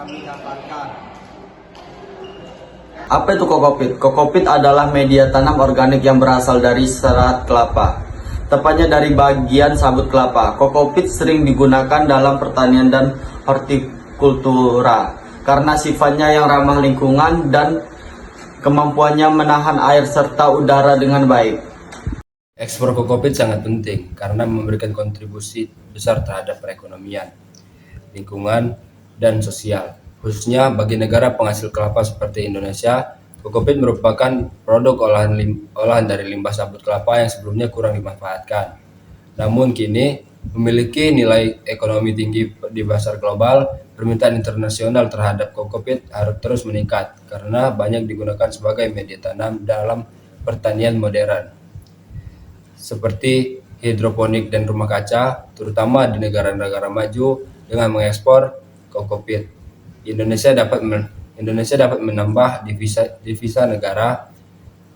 kami dapatkan. Apa itu kokopit? Kokopit adalah media tanam organik yang berasal dari serat kelapa, tepatnya dari bagian sabut kelapa. Kokopit sering digunakan dalam pertanian dan hortikultura karena sifatnya yang ramah lingkungan dan kemampuannya menahan air serta udara dengan baik. Ekspor kokopit sangat penting karena memberikan kontribusi besar terhadap perekonomian, lingkungan, dan sosial. Khususnya bagi negara penghasil kelapa seperti Indonesia, kokopit merupakan produk olahan dari limbah sabut kelapa yang sebelumnya kurang dimanfaatkan. Namun kini memiliki nilai ekonomi tinggi di pasar global. Permintaan internasional terhadap kokopit harus terus meningkat karena banyak digunakan sebagai media tanam dalam pertanian modern, seperti hidroponik dan rumah kaca, terutama di negara-negara maju dengan mengekspor kokopit. Indonesia dapat menambah devisa negara,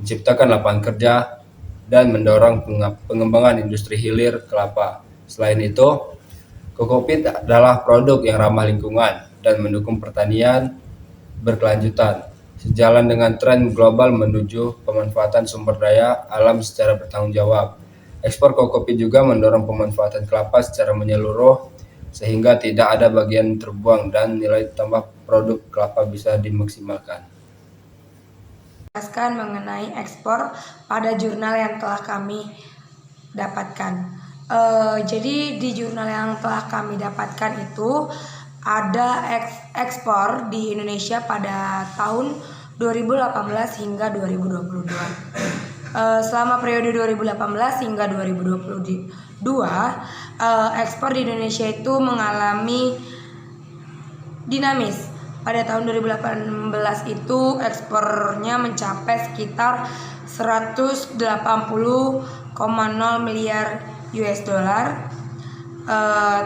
menciptakan lapangan kerja, dan mendorong pengembangan industri hilir kelapa. Selain itu, kokopit adalah produk yang ramah lingkungan dan mendukung pertanian berkelanjutan, sejalan dengan tren global menuju pemanfaatan sumber daya alam secara bertanggung jawab. Ekspor kokopit juga mendorong pemanfaatan kelapa secara menyeluruh, sehingga tidak ada bagian terbuang dan nilai tambah produk kelapa bisa dimaksimalkan. Jelaskan mengenai ekspor pada jurnal yang telah kami dapatkan. Jadi di jurnal yang telah kami dapatkan itu ada ekspor di Indonesia pada tahun 2018 hingga 2022. Selama periode 2018 hingga 2022, ekspor di Indonesia itu mengalami dinamis. Pada tahun 2018 itu ekspornya mencapai sekitar 180,0 miliar US dollar,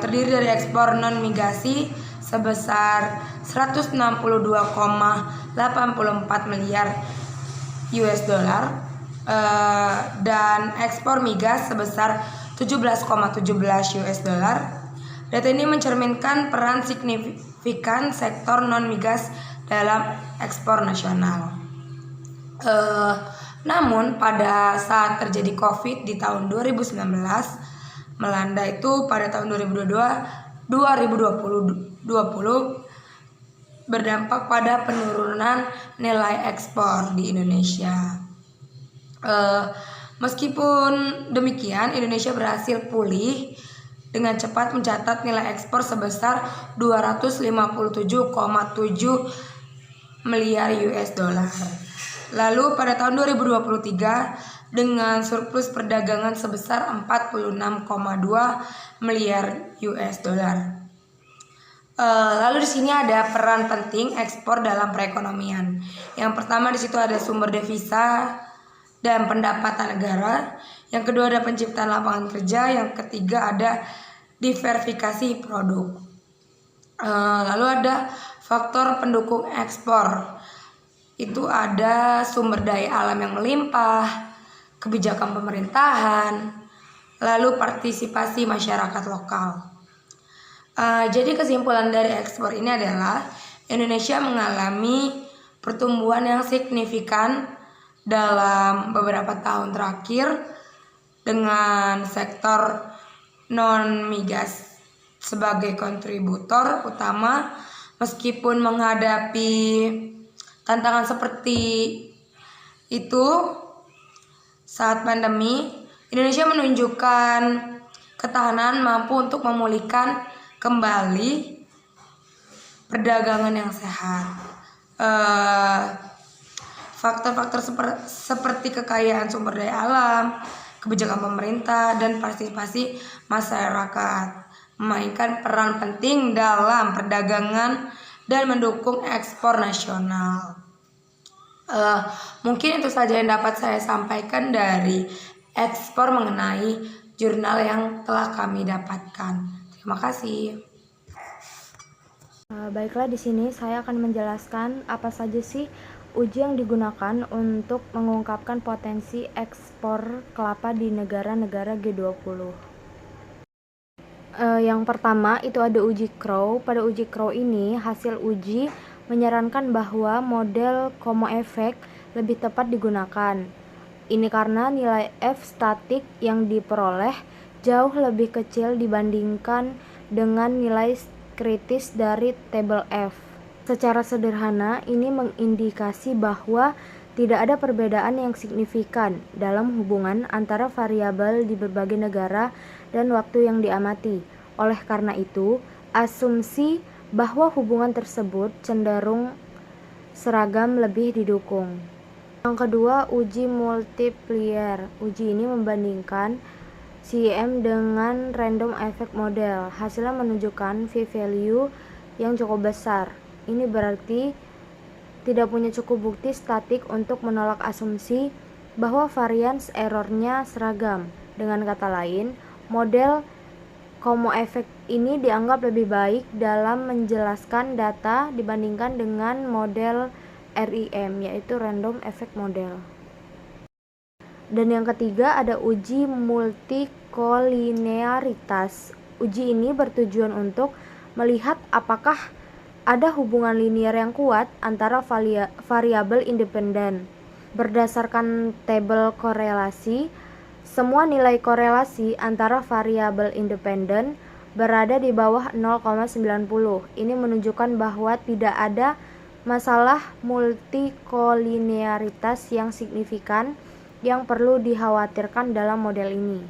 terdiri dari ekspor non migasih sebesar 162,84 miliar US dollar, dan ekspor migas sebesar 17,17 US dollar. Data ini mencerminkan peran signifikan sektor non migas dalam ekspor nasional. Namun pada saat terjadi COVID di tahun 2019 melanda itu pada tahun 2020 berdampak pada penurunan nilai ekspor di Indonesia. Meskipun demikian, Indonesia berhasil pulih dengan cepat mencatat nilai ekspor sebesar 257,7 miliar US dollar. Lalu pada tahun 2023 dengan surplus perdagangan sebesar 46,2 miliar US dollar. Lalu di sini ada peran penting ekspor dalam perekonomian. Yang pertama di situ ada sumber devisa dan pendapatan negara. Yang kedua ada penciptaan lapangan kerja. Yang ketiga ada diversifikasi produk. Lalu ada faktor pendukung ekspor. Itu ada sumber daya alam yang melimpah, kebijakan pemerintahan, lalu partisipasi masyarakat lokal. Jadi kesimpulan dari ekspor ini adalah Indonesia mengalami pertumbuhan yang signifikan dalam beberapa tahun terakhir dengan sektor non migas sebagai kontributor utama. Meskipun menghadapi tantangan seperti itu saat pandemi, Indonesia menunjukkan ketahanan mampu untuk memulihkan kembali perdagangan yang sehat. Faktor-faktor seperti kekayaan sumber daya alam, kebijakan pemerintah, dan partisipasi masyarakat memainkan peran penting dalam perdagangan dan mendukung ekspor nasional. Mungkin itu saja yang dapat saya sampaikan dari ekspor mengenai jurnal yang telah kami dapatkan. Terima kasih. Baiklah, di sini saya akan menjelaskan apa saja sih uji yang digunakan untuk mengungkapkan potensi ekspor kelapa di negara-negara G20. Yang pertama itu ada uji Crow. Pada uji Crow ini hasil uji menyarankan bahwa model Como efek lebih tepat digunakan. Ini karena nilai F statik yang diperoleh jauh lebih kecil dibandingkan dengan nilai kritis dari tabel F. Secara sederhana, ini mengindikasi bahwa tidak ada perbedaan yang signifikan dalam hubungan antara variabel di berbagai negara dan waktu yang diamati. Oleh karena itu, asumsi bahwa hubungan tersebut cenderung seragam lebih didukung. Yang kedua, uji multiplier. Uji ini membandingkan CEM dengan random effect model. Hasilnya menunjukkan p-value yang cukup besar. Ini berarti tidak punya cukup bukti statik untuk menolak asumsi bahwa variance errornya seragam. Dengan kata lain, model Como efek ini dianggap lebih baik dalam menjelaskan data dibandingkan dengan model RIM, yaitu random effect model. Dan yang ketiga ada uji multikolinearitas. Uji ini bertujuan untuk melihat apakah ada hubungan linear yang kuat antara variabel independen. Berdasarkan tabel korelasi, semua nilai korelasi antara variabel independen berada di bawah 0,90. Ini menunjukkan bahwa tidak ada masalah multikolinearitas yang signifikan yang perlu dikhawatirkan dalam model ini.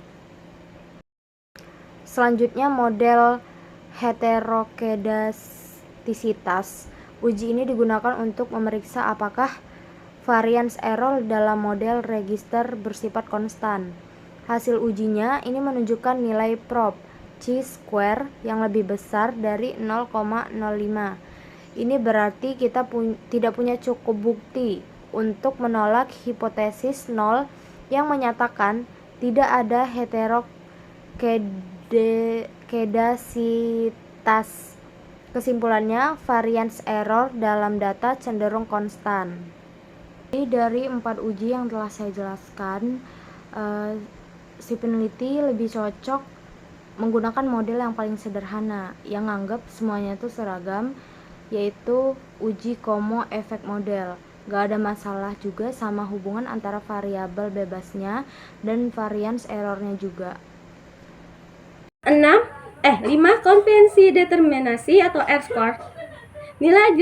Selanjutnya model heterokedastisitas. Uji ini digunakan untuk memeriksa apakah variance error dalam model register bersifat konstan. Hasil ujinya ini menunjukkan nilai prop chi-square yang lebih besar dari 0,05. Ini berarti kita tidak punya cukup bukti untuk menolak hipotesis 0 yang menyatakan tidak ada heterokedastisitas. Kesimpulannya, variance error dalam data cenderung konstan. Dari 4 uji yang telah saya jelaskan, si peneliti lebih cocok menggunakan model yang paling sederhana yang anggap semuanya itu seragam, yaitu uji Como efek model. Gak ada masalah juga sama hubungan antara variabel bebasnya dan variance errornya juga. 5. Konvensi determinasi atau R-score. Nilai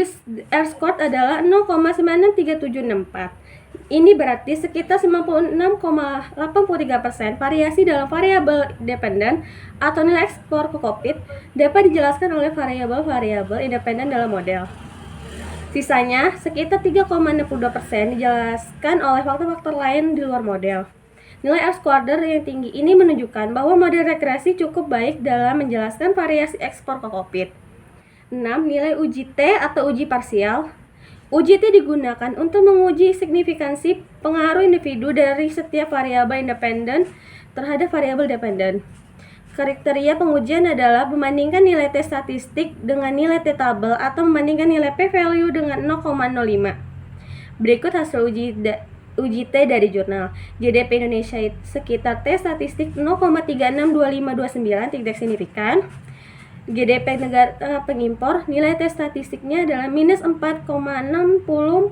R-score adalah 0,963764. Ini berarti sekitar 96,83% variasi dalam variabel dependen atau nilai ekspor kokopit dapat dijelaskan oleh variabel-variabel independen dalam model. Sisanya sekitar 3,62% dijelaskan oleh faktor-faktor lain di luar model. Nilai R-squared yang tinggi ini menunjukkan bahwa model regresi cukup baik dalam menjelaskan variasi ekspor kokopit. 6. Nilai uji T atau uji parsial. Uji T digunakan untuk menguji signifikansi pengaruh individu dari setiap variabel independen terhadap variabel dependen. Kriteria pengujian adalah membandingkan nilai T statistik dengan nilai T tabel atau membandingkan nilai p-value dengan 0,05. Berikut hasil uji T dari jurnal GDP Indonesia sekitar T statistik 0,362529 tidak signifikan. GDP negara pengimpor nilai T statistiknya adalah minus 4,604348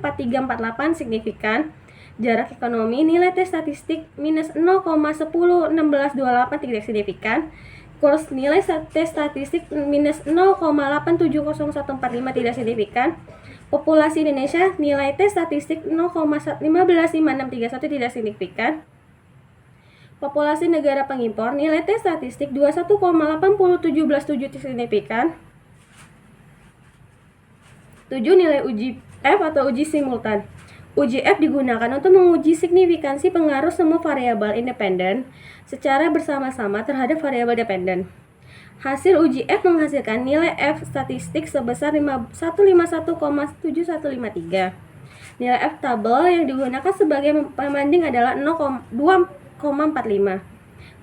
signifikan. Jarak ekonomi nilai T statistik minus 0,101628 tidak signifikan. Kurs nilai T statistik minus 0,870145 tidak signifikan. Populasi Indonesia nilai T statistik 0,155631 tidak signifikan. Populasi negara pengimpor nilai T statistik 21,80177 signifikan. 7. Nilai uji F atau uji simultan. Uji F digunakan untuk menguji signifikansi pengaruh semua variabel independen secara bersama-sama terhadap variabel dependen. Hasil uji F menghasilkan nilai F statistik sebesar 151,7153. Nilai F tabel yang digunakan sebagai pembanding adalah 2,45.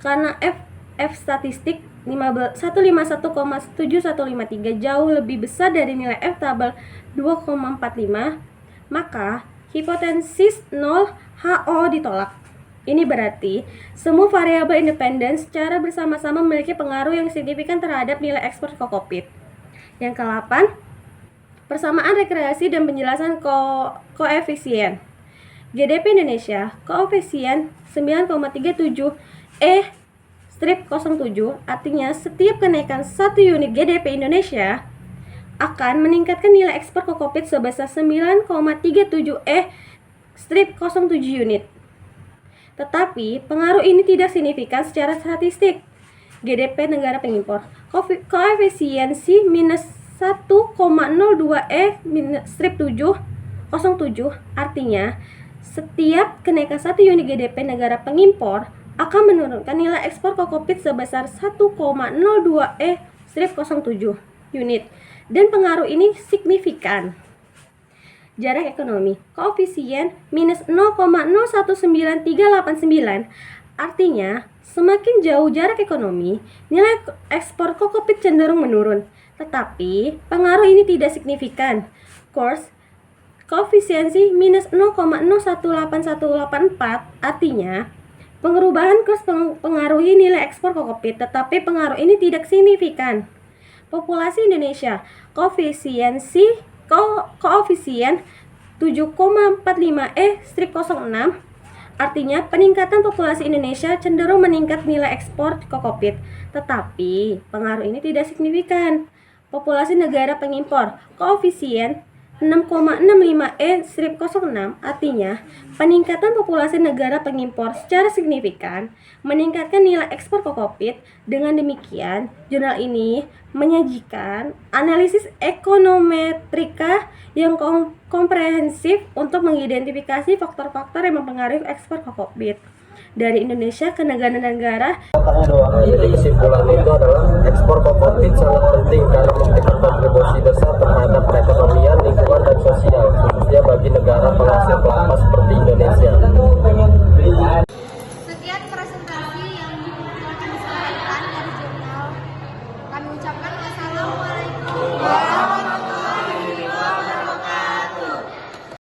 Karena F statistik 151,7153 jauh lebih besar dari nilai F tabel 2,45, maka hipotesis 0 HO ditolak. Ini berarti semua variabel independen secara bersama-sama memiliki pengaruh yang signifikan terhadap nilai ekspor kokopit. Yang ke-8, persamaan rekreasi dan penjelasan koefisien. GDP Indonesia, koefisien 9,37 E/07, artinya setiap kenaikan 1 unit GDP Indonesia akan meningkatkan nilai ekspor kokopit sebesar 9,37 E/07 unit. Tetapi, pengaruh ini tidak signifikan secara statistik. GDP negara pengimpor, koefisiensi minus 1,02 E/07, artinya setiap kenaikan 1 unit GDP negara pengimpor akan menurunkan nilai ekspor kokopit sebesar 1,02 E/07 unit, dan pengaruh ini signifikan. Jarak ekonomi, koefisien minus 0,019389, artinya semakin jauh jarak ekonomi, nilai ekspor kokopit cenderung menurun. Tetapi pengaruh ini tidak signifikan. Koefisiensi minus 0,018184, artinya pengerubahan kurs pengaruhi nilai ekspor kokopit, tetapi pengaruh ini tidak signifikan. Populasi Indonesia, koefisien 7,45 E/06, artinya peningkatan populasi Indonesia cenderung meningkat nilai ekspor kokopit, tetapi pengaruh ini tidak signifikan. Populasi negara pengimpor, koefisien 6,65 E/06, artinya peningkatan populasi negara pengimpor secara signifikan meningkatkan nilai ekspor kokopit. Dengan demikian, jurnal ini menyajikan analisis ekonometrika yang komprehensif untuk mengidentifikasi faktor-faktor yang mempengaruhi ekspor kokopit dari Indonesia ke negara-negara. Jadi kesimpulan itu adalah ekspor kokopit sangat penting karena